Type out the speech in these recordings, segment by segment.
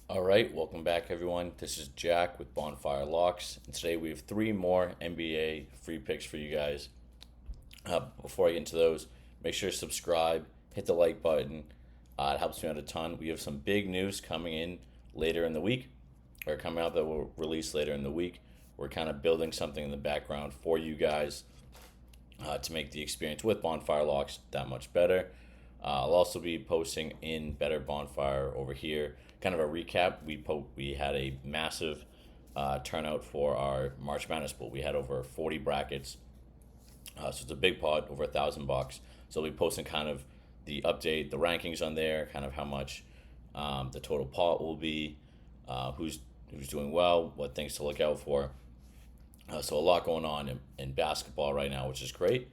All right, welcome back, everyone. This is Jack with Bonfire Locks, and today we have three more NBA free picks for you guys. Before I get into those, make sure to subscribe, hit the like button. It helps me out a ton. We have some big news coming in later in the week, or coming out that will release later in the week. We're kind of building something in the background for you guys to make the experience with Bonfire Locks that much better. I'll also be posting in Better Bonfire over here, kind of a recap. We had a massive turnout for our March Madness pool. We had over 40 brackets, so it's a big pot, over $1,000. So we'll be posting kind of the update, the rankings on there, kind of how much the total pot will be, who's doing well, what things to look out for. So a lot going on in basketball right now, which is great.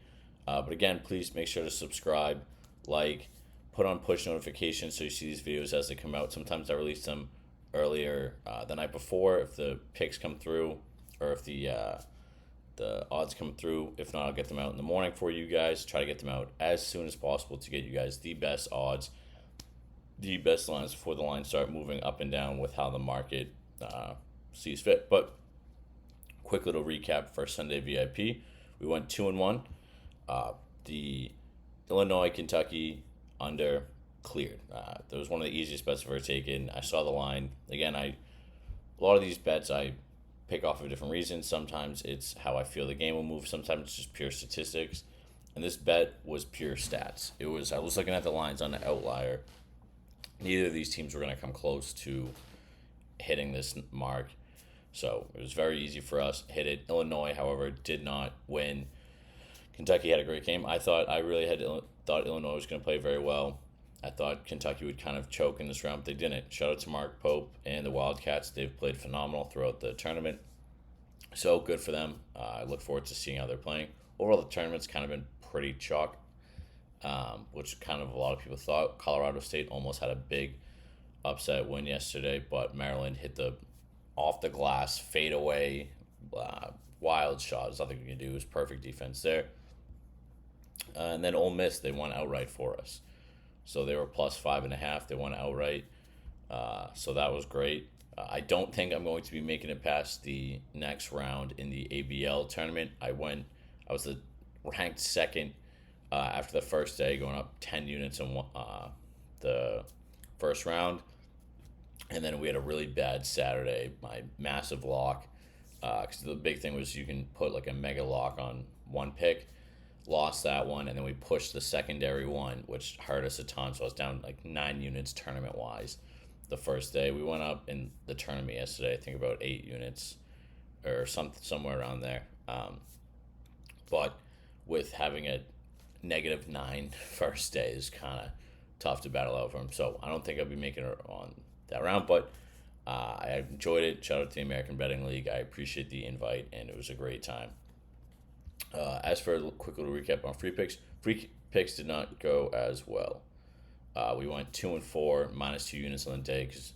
But again, please make sure to subscribe, like, put on push notifications so you see these videos as they come out. Sometimes I release them earlier the night before if the picks come through, or if the odds come through. If not, I'll get them out in the morning for you guys. Try to get them out as soon as possible to get you guys the best odds, the best lines before the lines start moving up and down with how the market sees fit. But quick little recap for Sunday VIP. We went 2-1. The Illinois Kentucky under cleared. That was one of the easiest bets I've ever taken. I saw the line again. A lot of these bets I pick off of different reasons. Sometimes it's how I feel the game will move. Sometimes it's just pure statistics. And this bet was pure stats. I was looking at the lines on the outlier. Neither of these teams were going to come close to hitting this mark. So it was very easy for us. Hit it. Illinois, however, did not win. Kentucky had a great game. I really thought Illinois was going to play very well. I thought Kentucky would kind of choke in this round, but they didn't. Shout out to Mark Pope and the Wildcats. They've played phenomenal throughout the tournament. So good for them. I look forward to seeing how they're playing. Overall, the tournament's kind of been pretty chalk, which kind of a lot of people thought. Colorado State almost had a big upset win yesterday, but Maryland hit the off the glass fadeaway wild shot. There's nothing we can do. It was perfect defense there. And then Ole Miss, they won outright for us. So they were plus 5.5. They won outright. So that was great. I don't think I'm going to be making it past the next round in the ABL tournament. I was the ranked second after the first day, going up 10 units in the first round. And then we had a really bad Saturday, my massive lock. Because the big thing was you can put like a mega lock on one pick. Lost that one, and then we pushed the secondary one, which hurt us a ton. So I was down like 9 units tournament wise. The first day we went up in the tournament yesterday, I think about 8 units or somewhere around there. But with having a -9 first day is kind of tough to battle out from. So I don't think I'll be making it on that round, but I enjoyed it. Shout out to the American Betting League. I appreciate the invite, and it was a great time. As for a quick little recap on free picks did not go as well. We went 2-4, -2 units on the day, because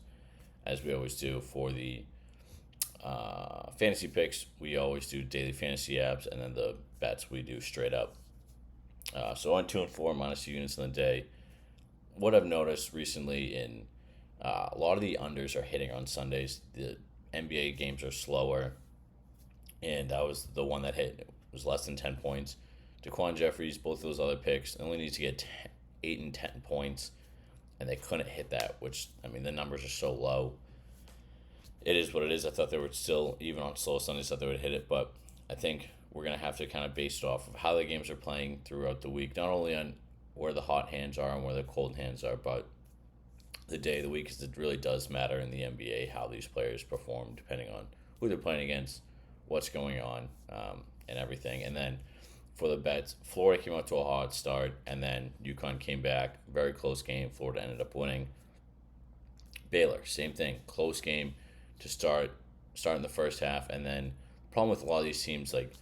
as we always do for the fantasy picks, we always do daily fantasy apps, and then the bets we do straight up. So on 2-4, -2 units on the day. What I've noticed recently in a lot of the unders are hitting on Sundays. The NBA games are slower, and that was the one that hit. It was less than 10 points. Daquan Jeffries, both of those other picks, only need to get 8 and 10 points, and they couldn't hit that, which, I mean, the numbers are so low. It is what it is. I thought they were still, even on slow Sundays, I thought they would hit it, but I think we're going to have to kind of base it off of how the games are playing throughout the week, not only on where the hot hands are and where the cold hands are, but the day of the week, because it really does matter in the NBA how these players perform depending on who they're playing against, what's going on, and everything. And then for the bets, Florida came out to a hot start, and then UConn came back. Very close game. Florida ended up winning. Baylor, same thing. Close game to start in the first half, and then the problem with a lot of these teams, like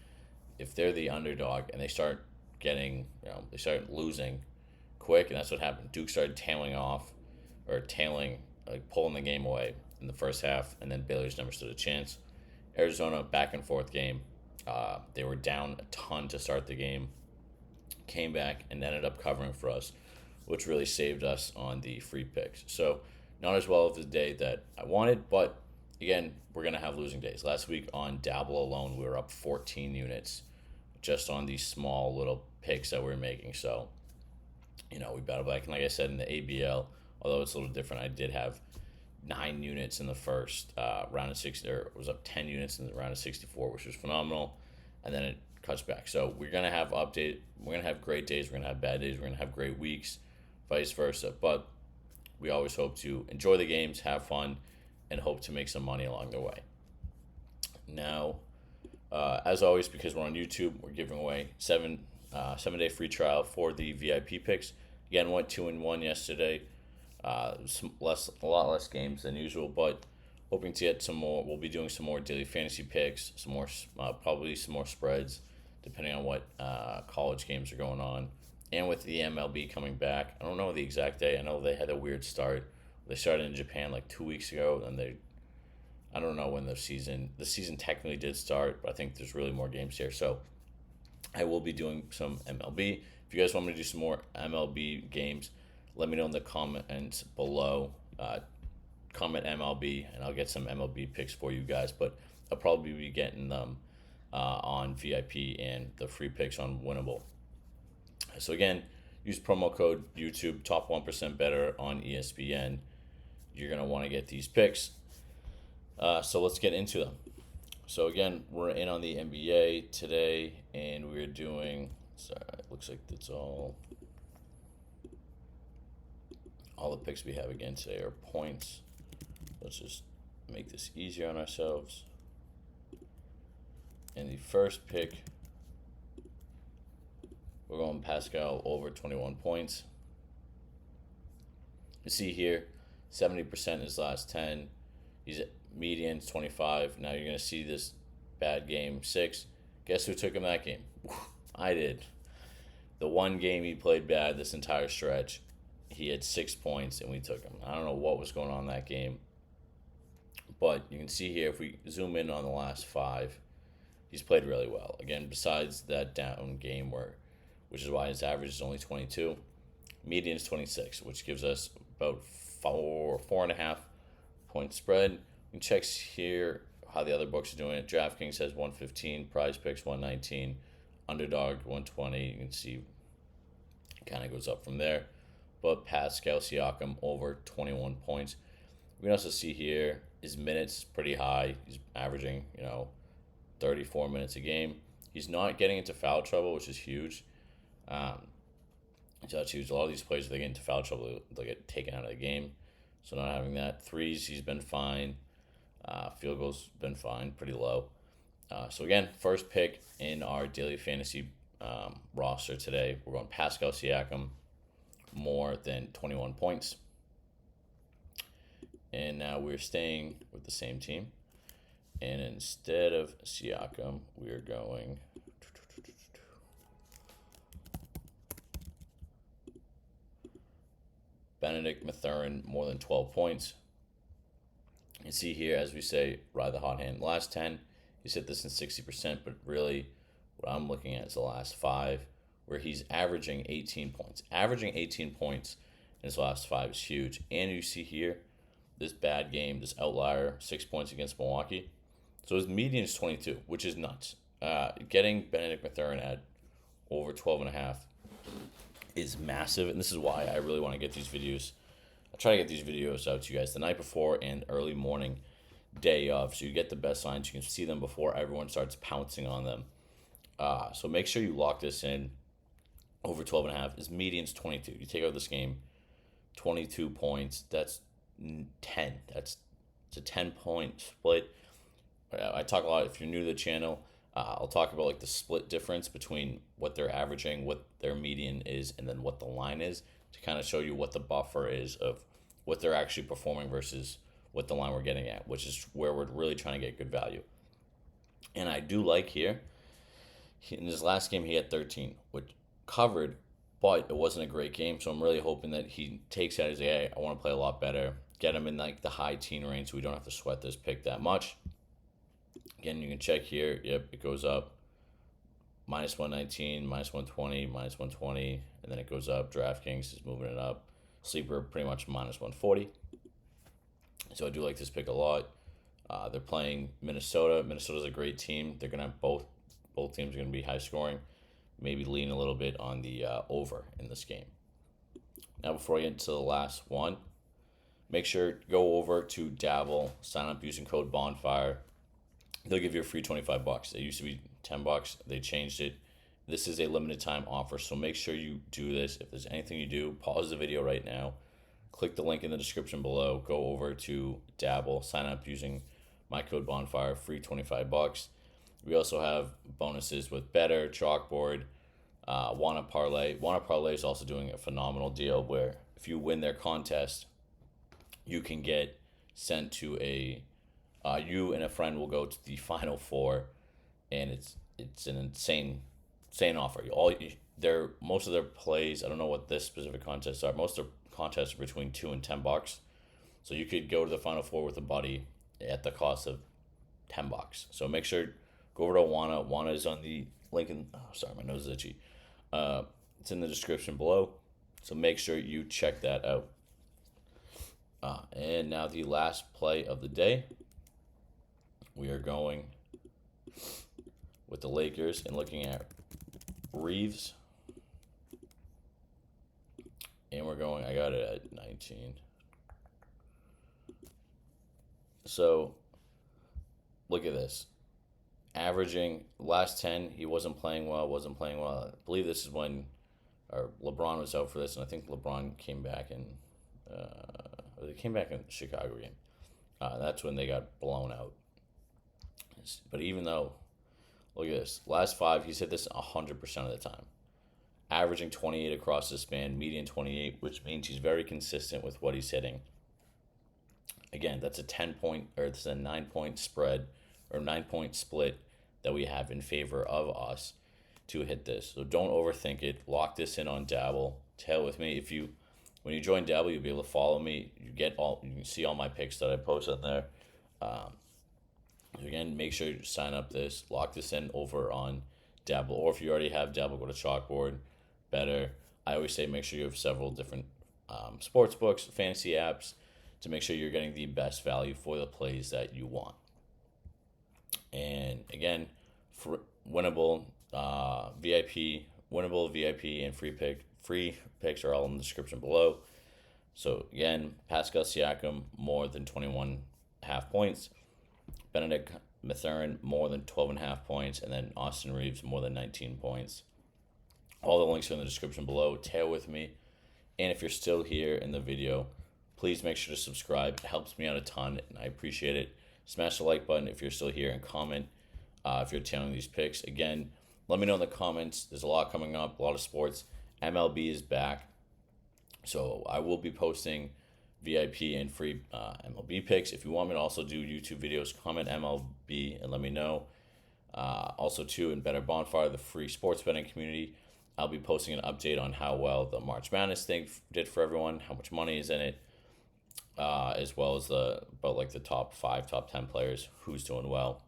if they're the underdog and they start getting, they start losing quick, and that's what happened. Duke started tailing, like pulling the game away in the first half, and then Baylor's never stood a chance. Arizona, back and forth game. They were down a ton to start the game, came back and ended up covering for us, which really saved us on the free picks. So Not as well of the day that I wanted, but again, we're going to have losing days. Last week on Dabble alone, we were up 14 units just on these small little picks that we were making. So, we battled back. And like I said, in the ABL, although it's a little different, I did have 9 units in the first round of 60, or it was up 10 units in the round of 64, which was phenomenal. And then it cuts back. So we're going to have we're going to have great days, we're going to have bad days, we're going to have great weeks, vice versa. But we always hope to enjoy the games, have fun, and hope to make some money along the way. Now, as always, because we're on YouTube, we're giving away 7-day free trial for the VIP picks. Again, went 2-1 yesterday. A lot less games than usual, but hoping to get some more. We'll be doing some more daily fantasy picks, some more, probably some more spreads, depending on what college games are going on. And with the MLB coming back, I don't know the exact day. I know they had a weird start. They started in Japan like 2 weeks ago, and I don't know when the season technically did start, but I think there's really more games here. So I will be doing some MLB. If you guys want me to do some more MLB games, let me know in the comments below. Comment MLB, and I'll get some MLB picks for you guys. But I'll probably be getting them on VIP and the free picks on Winnable. So again, use promo code YouTube, top 1% better on ESPN. You're going to want to get these picks. So let's get into them. So again, we're in on the NBA today, and we're doing, it looks like that's all the picks we have again today are points. Let's just make this easier on ourselves. And the first pick, we're going Pascal over 21 points. You see here, 70% his last 10. He's at median's 25. Now you're going to see this bad game 6. Guess who took him that game? I did. The one game he played bad this entire stretch, he had 6 points and we took him. I don't know what was going on in that game. But you can see here, if we zoom in on the last 5, he's played really well. Again, besides that down game which is why his average is only 22. Median is 26, which gives us about 4.5 point spread. You can check here how the other books are doing it. DraftKings has 115, Prize Picks 119, Underdog 120. You can see it kind of goes up from there. But Pascal Siakam over 21 points. We can also see here his minutes pretty high. He's averaging 34 minutes a game. He's not getting into foul trouble, which is huge. So that's huge. A lot of these players, they get into foul trouble, they'll get taken out of the game. So not having that. Threes, he's been fine. Field goals, been fine, pretty low. So again, first pick in our daily fantasy roster today, we're going Pascal Siakam, more than 21 points. And now we're staying with the same team. And instead of Siakam, we're going Benedict Mathurin, more than 12 points. You see here, as we say, ride the hot hand. Last 10, he's hit this in 60%, but really what I'm looking at is the last 5, where he's averaging 18 points. Averaging 18 points in his last 5 is huge. And you see here, this bad game, this outlier, 6 points against Milwaukee. So his median is 22, which is nuts. Getting Benedict Mathurin at over 12.5 is massive, and this is why I really want to get these videos. I try to get these videos out to you guys the night before and early morning, day of, so you get the best lines. You can see them before everyone starts pouncing on them. So make sure you lock this in. Over 12.5. His median's 22. You take out this game, 22 points. That's 10. It's a 10-point split. I talk a lot. If you're new to the channel, I'll talk about like the split difference between what they're averaging, what their median is, and then what the line is, to kind of show you what the buffer is of what they're actually performing versus what the line we're getting at, which is where we're really trying to get good value. And I do like here, in his last game he had 13, which covered, but it wasn't a great game. So I'm really hoping that he takes that as, hey, I want to play a lot better, get him in like the high teen range so we don't have to sweat this pick that much. Again, you can check here. Yep, it goes up. Minus 119, minus 120, minus 120, and then it goes up. DraftKings is moving it up. Sleeper pretty much minus 140. So I do like this pick a lot. They're playing Minnesota. Minnesota's a great team. They're gonna have both teams are gonna be high scoring. Maybe lean a little bit on the over in this game. Now, before I get into the last one, make sure to go over to Dabble, sign up using code Bonfire. They'll give you a free $25. It used to be $10. They changed it. This is a limited time offer, so make sure you do this. If there's anything you do, pause the video right now. Click the link in the description below. Go over to Dabble, sign up using my code Bonfire, free $25. We also have bonuses with Betr, Chalkboard, Parlay. Parlay is also doing a phenomenal deal where if you win their contest, you can get sent to you and a friend will go to the Final Four, and it's an insane offer. Most of their plays, I don't know what this specific contests are. Most of their contests are between $2 and $10. So you could go to the Final Four with a buddy at the cost of $10. So make sure go over to Wana. Wana is on the link in. Oh, sorry, my nose is itchy. It's in the description below. So make sure you check that out. And now the last play of the day. We are going with the Lakers and looking at Reeves. And we're going, I got it at 19. So, look at this. Averaging last 10, he wasn't playing well. I believe this is when LeBron was out for this, and I think LeBron came back in the Chicago game. That's when they got blown out. But even though, look at this, last 5, he's hit this 100% of the time. Averaging 28 across the span, median 28, which means he's very consistent with what he's hitting. Again, that's a 9-point spread or 9-point split that we have in favor of us to hit this. So don't overthink it. Lock this in on Dabble. Tail with me. When you join Dabble, you'll be able to follow me. You can see all my picks that I post on there. Again, make sure you sign up lock this in over on Dabble. Or if you already have Dabble, go to Chalkboard. Betr. I always say make sure you have several different sports books, fantasy apps to make sure you're getting the best value for the plays that you want. And again, for winnable VIP, and free picks are all in the description below. So again, Pascal Siakam more than 21.5 points, Benedict Mathurin more than 12.5 points, and then Austin Reeves more than 19 points. All the links are in the description below. Tail with me. And if you're still here in the video, please make sure to subscribe. It helps me out a ton, and I appreciate it. Smash the like button if you're still here, and comment if you're tailing these picks. Again, let me know in the comments. There's a lot coming up, a lot of sports. MLB is back, so I will be posting VIP and free MLB picks. If you want me to also do YouTube videos, comment MLB and let me know. Also, too, in Betr Bonfire, the free sports betting community, I'll be posting an update on how well the March Madness thing did for everyone, how much money is in it, as well as the top 5, top 10 players, who's doing well.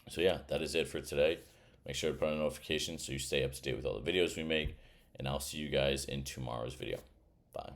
So yeah, that is it for today. Make sure to put on notifications so you stay up to date with all the videos we make, and I'll see you guys in tomorrow's video. Bye.